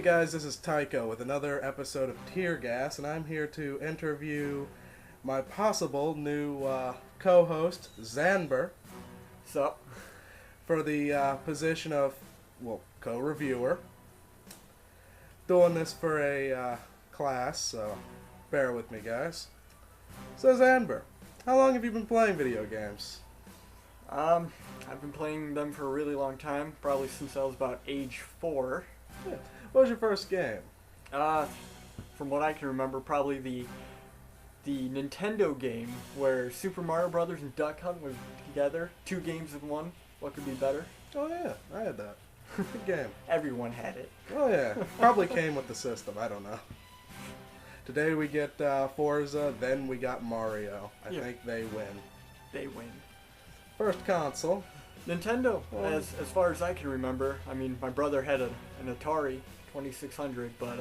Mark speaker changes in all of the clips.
Speaker 1: guys, this is Tycho with another episode of Tear Gas, and I'm here to interview my possible new co-host, Xanbir,
Speaker 2: So,
Speaker 1: for the position of, co-reviewer. Doing this for a class, so bear with me, guys. So, Xanbir, how long have you been playing video games?
Speaker 2: I've been playing them for a really long time, probably since I was about age 4.
Speaker 1: Yeah. What was your first game?
Speaker 2: From what I can remember, probably the Nintendo game where Super Mario Brothers and Duck Hunt were together, 2 games in one. What could be better?
Speaker 1: Oh yeah, I had that. Good game.
Speaker 2: Everyone had it.
Speaker 1: Oh yeah, probably came with the system, I don't know. Today we get Forza, then we got Mario. I think they win.
Speaker 2: They win.
Speaker 1: First console.
Speaker 2: Nintendo, as far as I can remember. I mean, my brother had an Atari 2600, but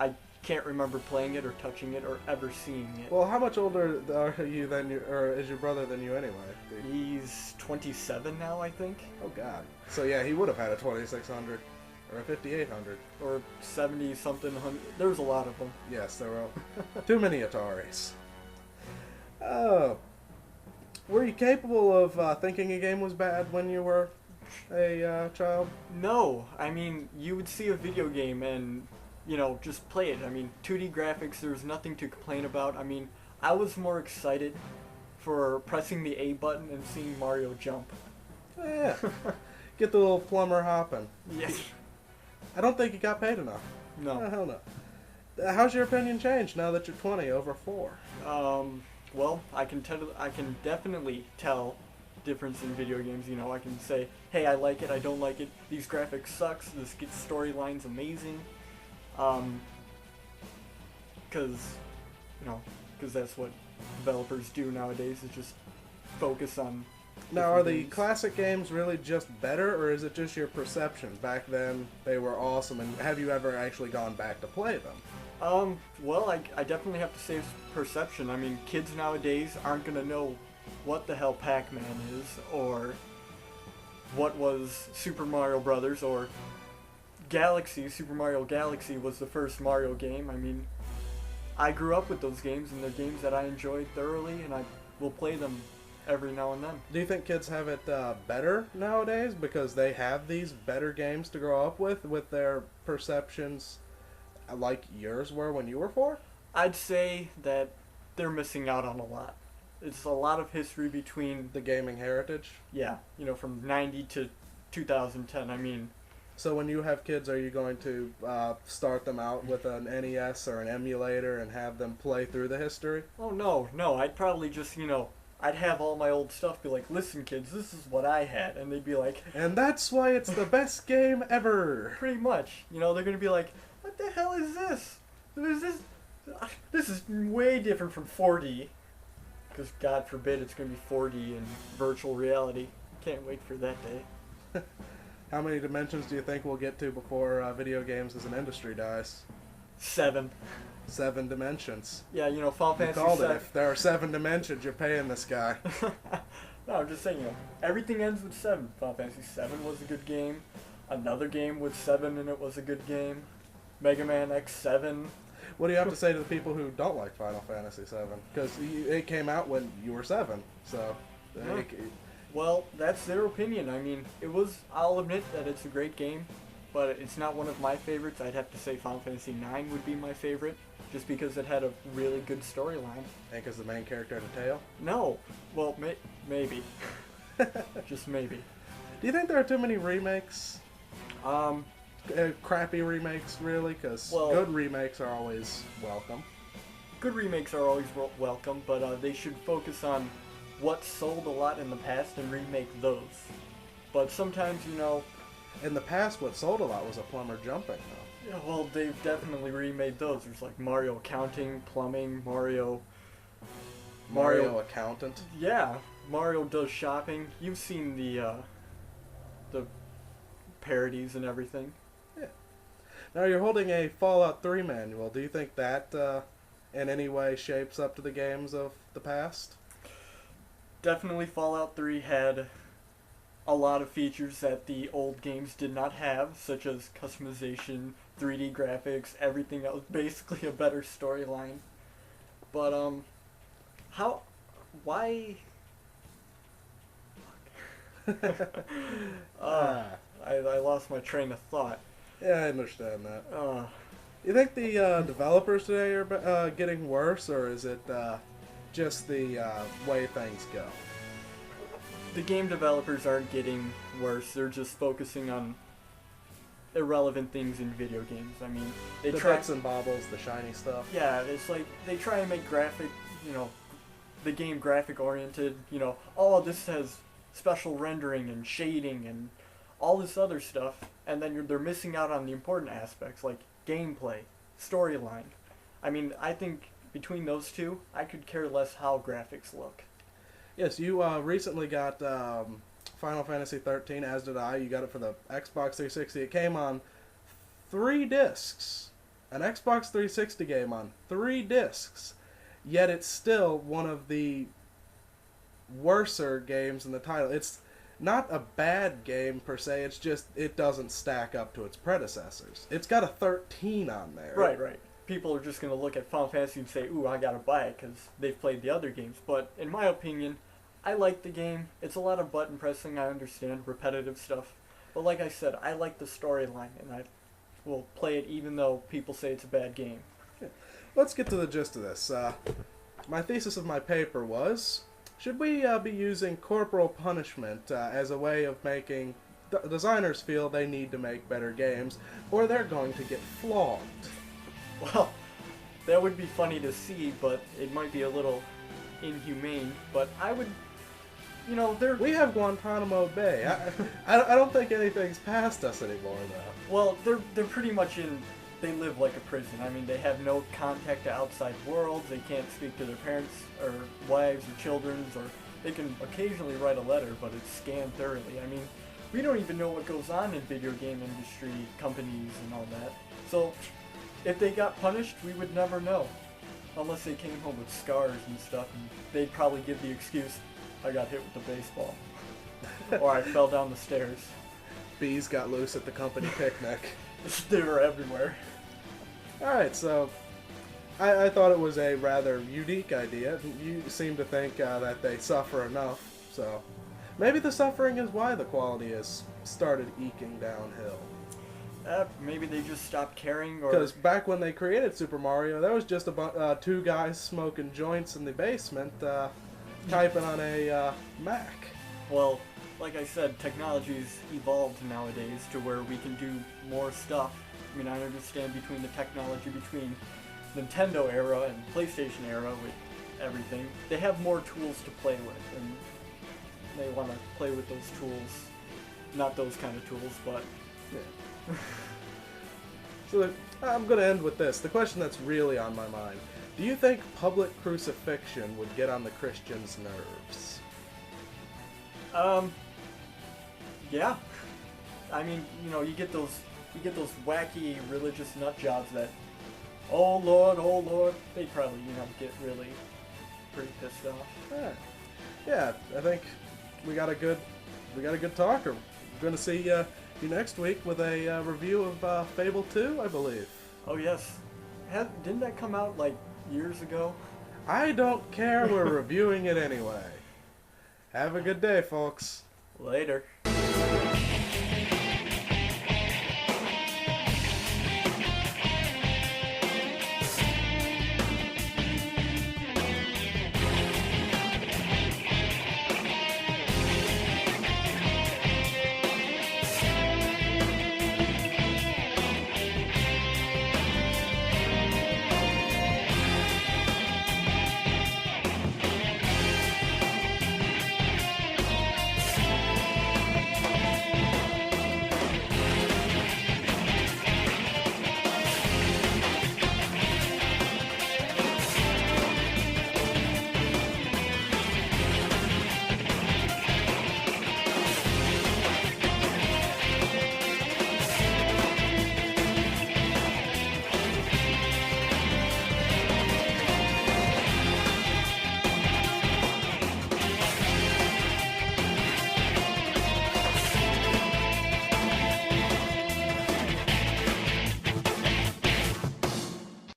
Speaker 2: I can't remember playing it or touching it or ever seeing it.
Speaker 1: Well, how much older are you than you, or is your brother than you anyway?
Speaker 2: He's 27 now, I think.
Speaker 1: Oh God. So yeah, he would have had a 2600 or a 5800
Speaker 2: or 70 something. There was a lot of them.
Speaker 1: Yes, there were too many Ataris. Oh. Were you capable of thinking a game was bad when you were a child?
Speaker 2: No, I mean, you would see a video game and, just play it. I mean, 2D graphics, there's nothing to complain about. I mean, I was more excited for pressing the A button and seeing Mario jump.
Speaker 1: Oh, yeah. Get the little plumber hopping.
Speaker 2: Yes.
Speaker 1: I don't think you got paid enough.
Speaker 2: No.
Speaker 1: Oh, hell no. How's your opinion changed now that you're 20 over 4?
Speaker 2: Well, I can definitely tell difference in video games. I can say, hey, I like it, I don't like it. These graphics sucks. This storyline's amazing. Because that's what developers do nowadays. Is just focus on.
Speaker 1: Now, are the classic games really just better, or is it just your perception? Back then, they were awesome, and have you ever actually gone back to play them?
Speaker 2: Well, I definitely have to say it's perception. I mean, kids nowadays aren't going to know what the hell Pac-Man is, or what was Super Mario Brothers, or Super Mario Galaxy was the first Mario game. I mean, I grew up with those games, and they're games that I enjoyed thoroughly, and I will play them every now and then.
Speaker 1: Do you think kids have it better nowadays because they have these better games to grow up with their perceptions like yours were when you were 4?
Speaker 2: I'd say that they're missing out on a lot. It's a lot of history between
Speaker 1: the gaming heritage.
Speaker 2: Yeah, from 90 to 2010. I mean,
Speaker 1: so when you have kids, are you going to start them out with an NES or an emulator and have them play through the history?
Speaker 2: Oh no, I'd probably just I'd have all my old stuff, be like, listen kids, this is what I had, and they'd be like,
Speaker 1: and that's why it's the best game ever.
Speaker 2: Pretty much. They're gonna be like, what the hell is this? This is way different from 4D. Because God forbid it's going to be 4D in virtual reality. Can't wait for that day.
Speaker 1: How many dimensions do you think we'll get to before video games as an industry dies?
Speaker 2: 7.
Speaker 1: 7 dimensions.
Speaker 2: Yeah, Final Fantasy 7.
Speaker 1: If there are 7 dimensions, you're paying this guy.
Speaker 2: No, I'm just saying, everything ends with 7. Final Fantasy 7 was a good game. Another game with 7 in it was a good game. Mega Man X7.
Speaker 1: What do you have to say to the people who don't like Final Fantasy 7? Because it came out when you were 7, so...
Speaker 2: Yeah. Well, that's their opinion. I mean, I'll admit that it's a great game, but it's not one of my favorites. I'd have to say Final Fantasy 9 would be my favorite, just because it had a really good storyline.
Speaker 1: And because the main character had a tail?
Speaker 2: No. Well, maybe. Just maybe.
Speaker 1: Do you think there are too many remakes? Crappy remakes, really? Because good remakes are always welcome.
Speaker 2: Good remakes are always welcome, but they should focus on what sold a lot in the past and remake those. But sometimes,
Speaker 1: in the past, what sold a lot was a plumber jumping, though.
Speaker 2: Yeah, well, they've definitely remade those. There's like Mario Accounting, Plumbing, Mario
Speaker 1: Accountant?
Speaker 2: Yeah, Mario Does Shopping. You've seen the parodies and everything.
Speaker 1: Yeah. Now you're holding a Fallout 3 manual. Do you think that in any way shapes up to the games of the past?
Speaker 2: Definitely Fallout 3 had a lot of features that the old games did not have, such as customization, 3D graphics, everything else. Basically, a better storyline. But how? Why? I lost my train of thought.
Speaker 1: Yeah, I understand that. You think the developers today are getting worse, or is it just the way things go?
Speaker 2: The game developers aren't getting worse. They're just focusing on irrelevant things in video games. I mean, they
Speaker 1: The
Speaker 2: try
Speaker 1: bits and bobbles, the shiny stuff.
Speaker 2: Yeah, it's like they try and make the game graphic oriented. Oh, this has special rendering and shading and all this other stuff, and then they're missing out on the important aspects like gameplay, storyline. I mean, I think between those two, I could care less how graphics look.
Speaker 1: Yes, you recently got Final Fantasy 13, as did I. You got it for the Xbox 360. It came on 3 discs. An Xbox 360 game on 3 discs. Yet it's still one of the worser games in the title. It's not a bad game per se, it's just it doesn't stack up to its predecessors. It's got a 13 on there.
Speaker 2: Right. People are just going to look at Final Fantasy and say, ooh, I gotta buy it because they've played the other games. But in my opinion, I like the game. It's a lot of button pressing, I understand, repetitive stuff. But like I said, I like the storyline, and I will play it even though people say it's a bad game.
Speaker 1: Yeah. Let's get to the gist of this. My thesis of my paper was, should we be using corporal punishment as a way of making designers feel they need to make better games, or they're going to get flogged?
Speaker 2: Well, that would be funny to see, but it might be a little inhumane. But I would,
Speaker 1: We have Guantanamo Bay. I don't think anything's past us anymore, though.
Speaker 2: Well, they're pretty much they live like a prison. I mean, they have no contact to outside worlds. They can't speak to their parents or wives or children, or they can occasionally write a letter, but it's scanned thoroughly. I mean, we don't even know what goes on in video game industry companies and all that. So, if they got punished, we would never know. Unless they came home with scars and stuff, and they'd probably give the excuse, I got hit with a baseball. Or I fell down the stairs.
Speaker 1: Bees got loose at the company picnic.
Speaker 2: They were everywhere.
Speaker 1: Alright, so I thought it was a rather unique idea. You seem to think that they suffer enough, so maybe the suffering is why the quality has started eking downhill.
Speaker 2: Maybe they just stopped caring, or...
Speaker 1: Because back when they created Super Mario, there was just 2 guys smoking joints in the basement, typing on a Mac.
Speaker 2: Well, like I said, technology's evolved nowadays to where we can do more stuff. I mean, I understand between the technology between Nintendo era and PlayStation era with everything, they have more tools to play with, and they want to play with those tools. Not those kind of tools, but...
Speaker 1: Yeah. So I'm going to end with this. The question that's really on my mind. Do you think public crucifixion would get on the Christians' nerves?
Speaker 2: Yeah. I mean, you get those wacky religious nut jobs that, oh Lord, they probably, get really pretty pissed off.
Speaker 1: Alright. Yeah, I think we got a good talker. We're going to see you next week with a review of Fable 2, I believe.
Speaker 2: Oh yes. Didn't that come out like years ago?
Speaker 1: I don't care, we're reviewing it anyway. Have a good day, folks.
Speaker 2: Later.